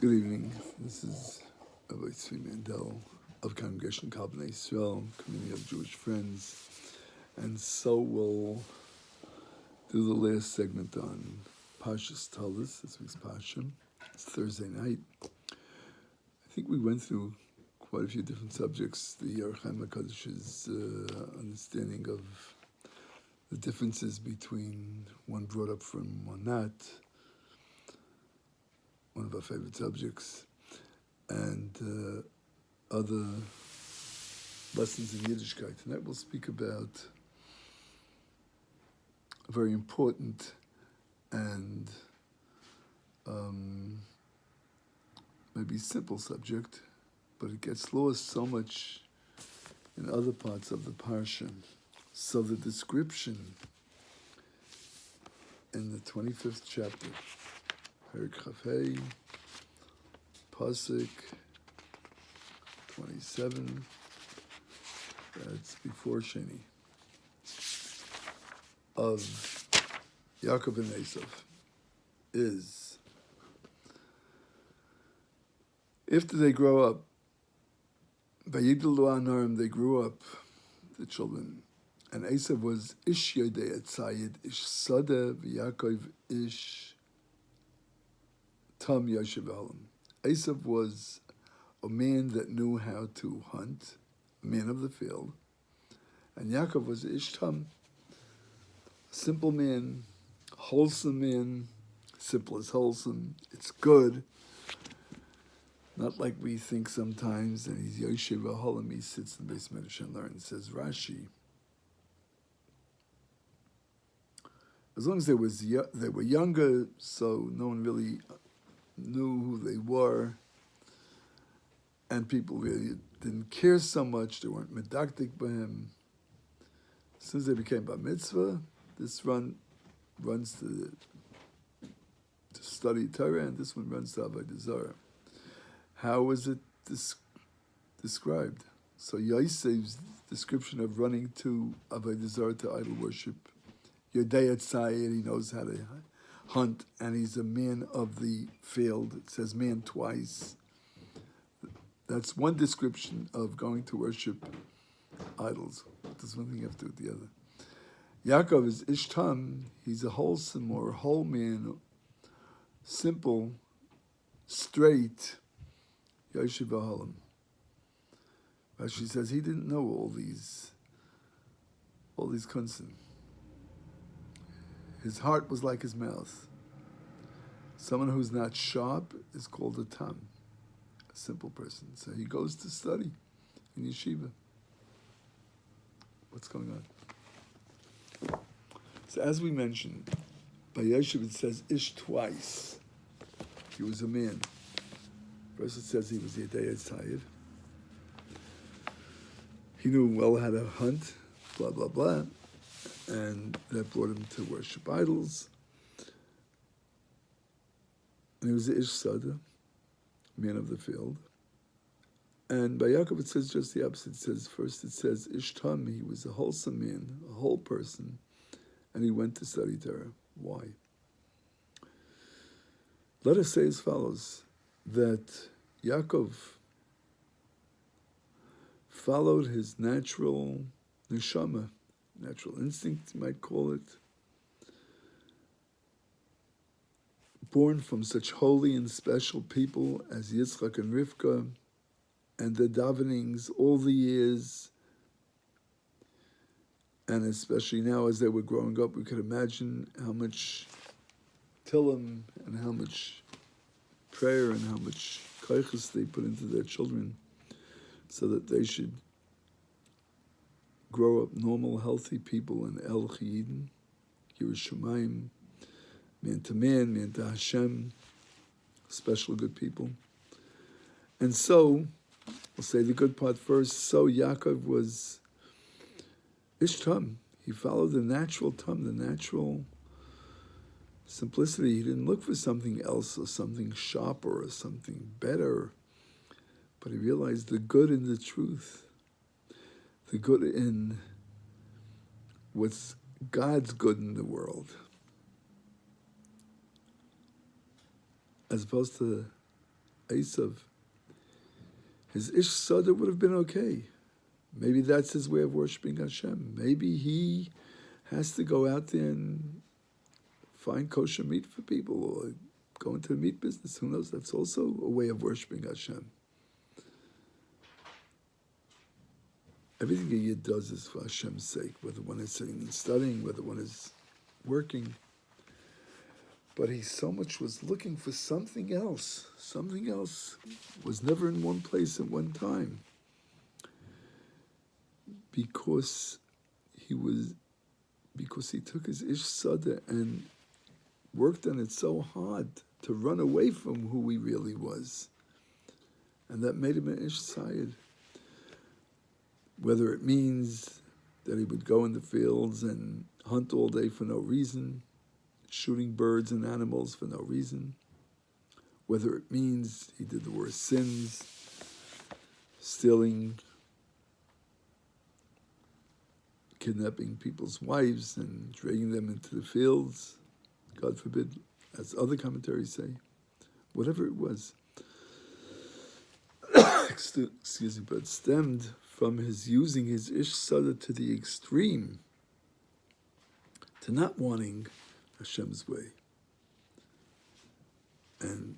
Good evening. This is Rabbi Tzvi Mandel of Congregation Kalbnei Israel, community of Jewish friends. And so we'll do the last segment on Parshas Toldos, this week's Parsha. It's Thursday night. I think we went through quite a few different subjects. The Yerchaim HaKadosh's understanding of the differences between one brought up from one not, one of our favorite subjects, and other lessons in Yiddishkeit. Tonight we'll speak about a very important and maybe simple subject, but it gets lost so much in other parts of the Parsha. So the description in the 25th chapter, Perik Chafei, Pasuk 27, that's before Sheni, of Yaakov and Esav is, after they grow up, Vayigdalu Anorim, they grew up, the children, and Esav was Ish Yodei Etzayid, Ish Sada, V'Yaakov Ish Tam Yoshev Alam. Esav was a man that knew how to hunt, a man of the field, and Yaakov was Ish Tam, a simple man, wholesome man. Simple is wholesome. It's good. Not like we think sometimes. And he's Yoshev Ahalim. He sits in the Beis Medrash and learns. Says Rashi. As long as they were younger, so no one really knew who they were, and people really didn't care so much. They weren't medactic by him. As soon as they became bar mitzvah, this runs to study Torah, and this one runs to Avodah Zarah. How was it described? So Yosef's description of running to Avodah Zarah, to idol worship, Yodei Etzayid, he knows how to hunt, and he's a man of the field. It says man twice. That's one description of going to worship idols. There's one thing you have to do with the other. Yaakov is Ishtam. He's a wholesome or whole man, simple, straight, Yoshev Ahalim. Rashi says he didn't know all these kunsim. His heart was like his mouth. Someone who's not sharp is called a tam, a simple person. So he goes to study in yeshiva. What's going on? So as we mentioned, by Yoshev it says ish twice. He was a man. First it says he was Yodei Etzayid. He knew well how to hunt, blah, blah, blah. And that brought him to worship idols. And he was the Ish Sada, man of the field. And by Yaakov it says just the opposite. First it says Ish Tam, he was a wholesome man, a whole person, and he went to study Torah. Why? Let us say as follows, that Yaakov followed his natural neshama, natural instinct, you might call it, born from such holy and special people as Yitzchak and Rivka, and the davenings all the years, and especially now as they were growing up, we could imagine how much tillim and how much prayer and how much koiches they put into their children so that they should grow up normal, healthy people in El Chiyidin, Yerushalayim, man to Hashem, special good people. And so, we'll say the good part first. So Yaakov was Ish Tam. He followed the natural Tam, the natural simplicity. He didn't look for something else or something sharper or something better, but he realized the good in the truth, the good in what's God's good in the world. as opposed to Esav, his Ish Sada would have been okay. Maybe that's his way of worshiping Hashem. Maybe he has to go out there and find kosher meat for people or go into the meat business. Who knows? That's also a way of worshiping Hashem. Everything a Yid does is for Hashem's sake, whether one is sitting and studying, whether one is working. But he so much was looking for something else. Something else was never in one place at one time. Because he took his Ish Sada and worked on it so hard to run away from who he really was. And that made him an Ish Sayed. Whether it means that he would go in the fields and hunt all day for no reason, shooting birds and animals for no reason, whether it means he did the worst sins, stealing, kidnapping people's wives and dragging them into the fields, God forbid, as other commentaries say, whatever it was. Excuse me, but it stemmed from his using his Ish Sada to the extreme, to not wanting Hashem's way. And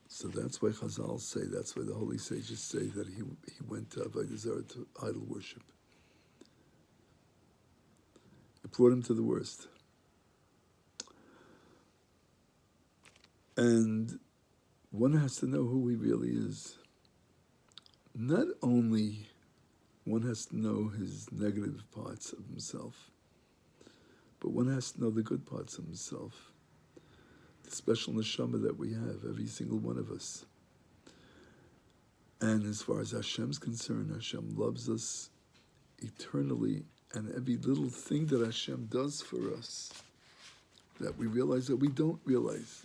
so that's why Chazal say, that's why the holy sages say that he went to Avodah Zarah, to idol worship. It brought him to the worst. And one has to know who he really is. Not only one has to know his negative parts of himself, but one has to know the good parts of himself. The special neshama that we have, every single one of us. And as far as Hashem's concerned, Hashem loves us eternally, and every little thing that Hashem does for us, that we realize that we don't realize.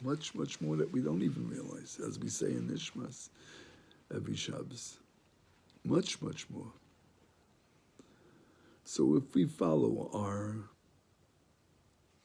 Much, much more that we don't even realize, as we say in Nishmas every Shabbos. Much, much more. So if we follow our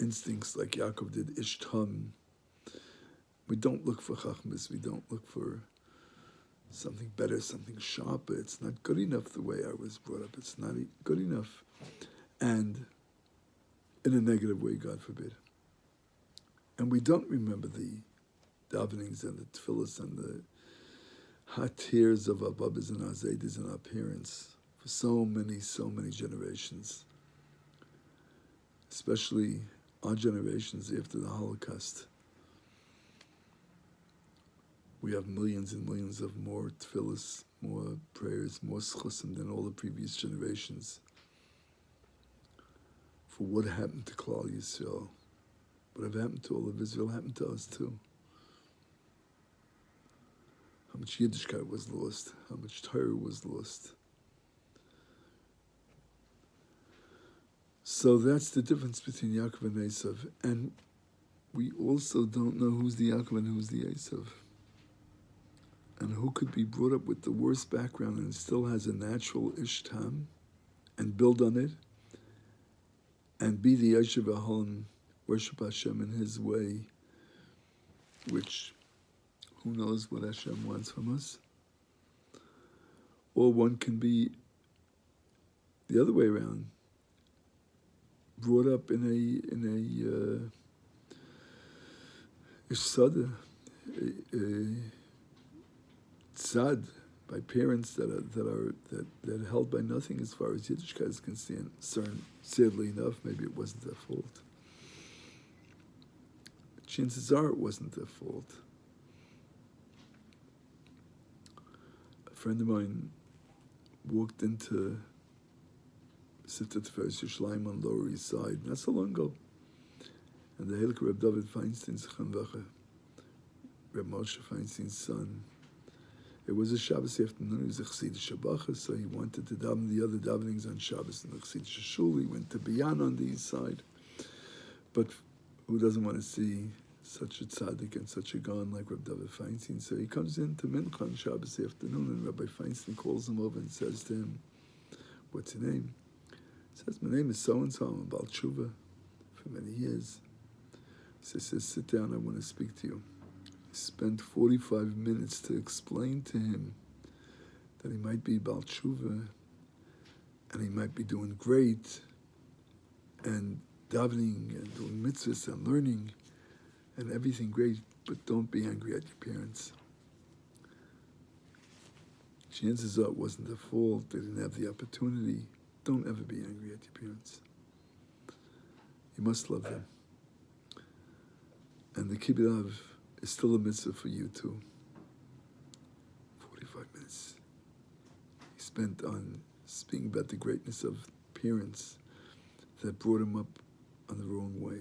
instincts like Yaakov did, Ishtam, we don't look for Chachmas, we don't look for something better, something sharper. It's not good enough the way I was brought up. It's not good enough. And in a negative way, God forbid. And we don't remember the davenings and the tefillahs and the hot tears of our Babas and our Zaydas and our parents for so many generations. Especially our generations after the Holocaust. We have millions and millions of more tefillahs, more prayers, more schusim than all the previous generations for what happened to Klal Yisrael. What have happened to all of Israel happened to us too. How much Yiddishkeit was lost, how much Torah was lost. So that's the difference between Yaakov and Esav. And we also don't know who's the Yaakov and who's the Esav. And who could be brought up with the worst background and still has a natural ishtam and build on it and be the Yeshiv Ahalim, worship Hashem in his way, which who knows what Hashem wants from us. Or one can be the other way around, brought up in a Ishsada, tzad, by parents that held by nothing as far as Yiddishkeit is concerned. Sadly enough, maybe it wasn't their fault. Chances are it wasn't their fault. A friend of mine walked into Sitter Tefes Yerushalayim on Lower East Side, not so long ago, and the Heilige Reb David Feinstein's Chanvacha, Reb Moshe Feinstein's son. It was a Shabbos afternoon. He was a Chassidish Shabbacha, so he wanted to daven the other davenings on Shabbos in the Chassidish Shul. He went to Biyan on the east side. But who doesn't want to see such a tzaddik and such a gon like Reb David Feinstein? So he comes into Mincha on Shabbos afternoon, and Rabbi Feinstein calls him over and says to him, "What's your name?" He says, "My name is so-and-so. I'm a Baal Tshuva for many years." He says, "Sit down, I want to speak to you." spent 45 minutes to explain to him that he might be Baal Tshuva and he might be doing great and davening and doing mitzvahs and learning and everything great, but don't be angry at your parents. Chances are it wasn't their fault, they didn't have the opportunity. Don't ever be angry at your parents. You must love them. And the kibbutz Av is still a mitzvah for you too. 45 minutes he spent on speaking about the greatness of parents that brought him up on the wrong way.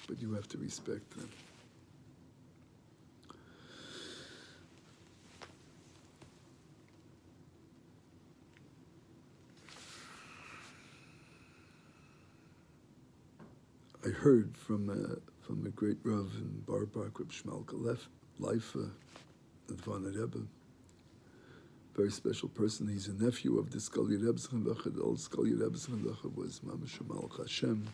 But you have to respect them. I heard from a great Rav in Bar Park, Reb Shmalka Leifa, the Dvana Rebbe, very special person. He's a nephew of the Skalya Rebbe Zchandacha. The old Skalya Rebbe Zchandacha was Mamash Malach Hashem,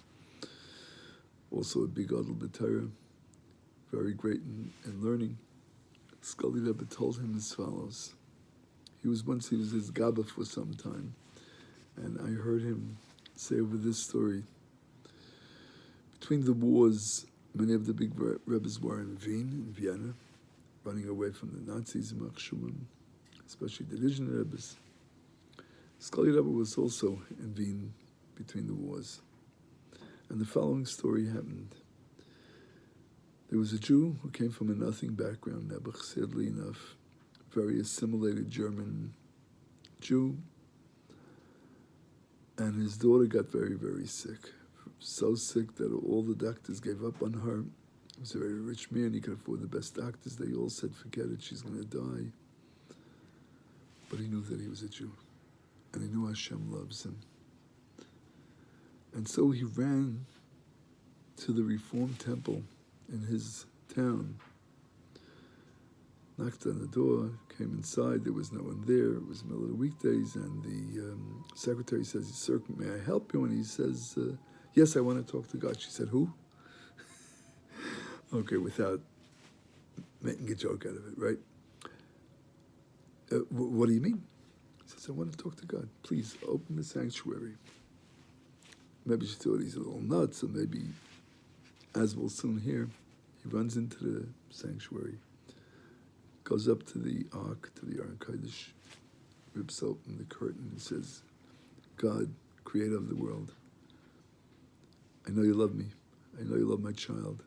also a big Adel B'Torah, very great in learning. Skalya Rebbe told him as follows. He was his Gabba for some time, and I heard him say over this story. Between the wars, many of the big Rebbes were in Vienna, running away from the Nazis, especially the Division Rebbes. Skalya Rebbe was also in Wien between the wars. And the following story happened. There was a Jew who came from a nothing background, Nebuch, sadly enough, very assimilated German Jew, and his daughter got very, very sick. So sick that all the doctors gave up on her. He was a very rich man, he could afford the best doctors. They all said, forget it, she's going to die. But he knew that he was a Jew, and he knew Hashem loves him. And so he ran to the Reform Temple in his town, knocked on the door, came inside, there was no one there, it was the middle of the weekdays, and the secretary says, sir, may I help you? And he says, yes, I want to talk to God. She said, who? Okay, without making a joke out of it, right? What do you mean? He says, I want to talk to God. Please, open the sanctuary. Maybe she thought he's a little nuts, or maybe, as we'll soon hear, he runs into the sanctuary, goes up to the Ark, to the Aron Kodesh, rips open the curtain, and says, God, creator of the world, I know you love me. I know you love my child.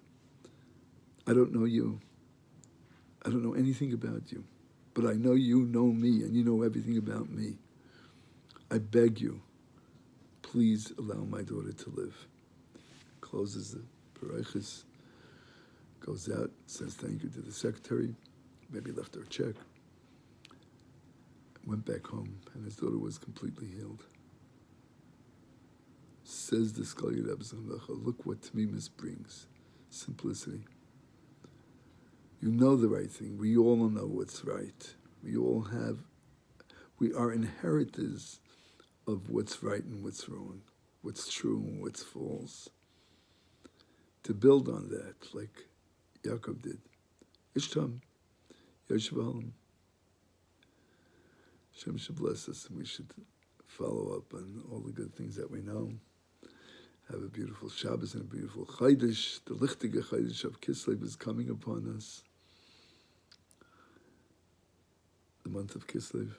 I don't know you. I don't know anything about you. But I know you know me, and you know everything about me. I beg you, please allow my daughter to live. Closes the pareiches, goes out, says thank you to the secretary, maybe left her a check, went back home, and his daughter was completely healed. Says the Skalya Rebbe Zchandacha, look what Tmimus brings, simplicity. You know the right thing. We all know what's right. We are inheritors of what's right and what's wrong, what's true and what's false. To build on that, like Yaakov did. Ishtam, Yeshivalim. Hashem should bless us, and we should follow up on all the good things that we know. Have a beautiful Shabbos and a beautiful Chodesh. The Lichtige Chodesh of Kislev is coming upon us. The month of Kislev.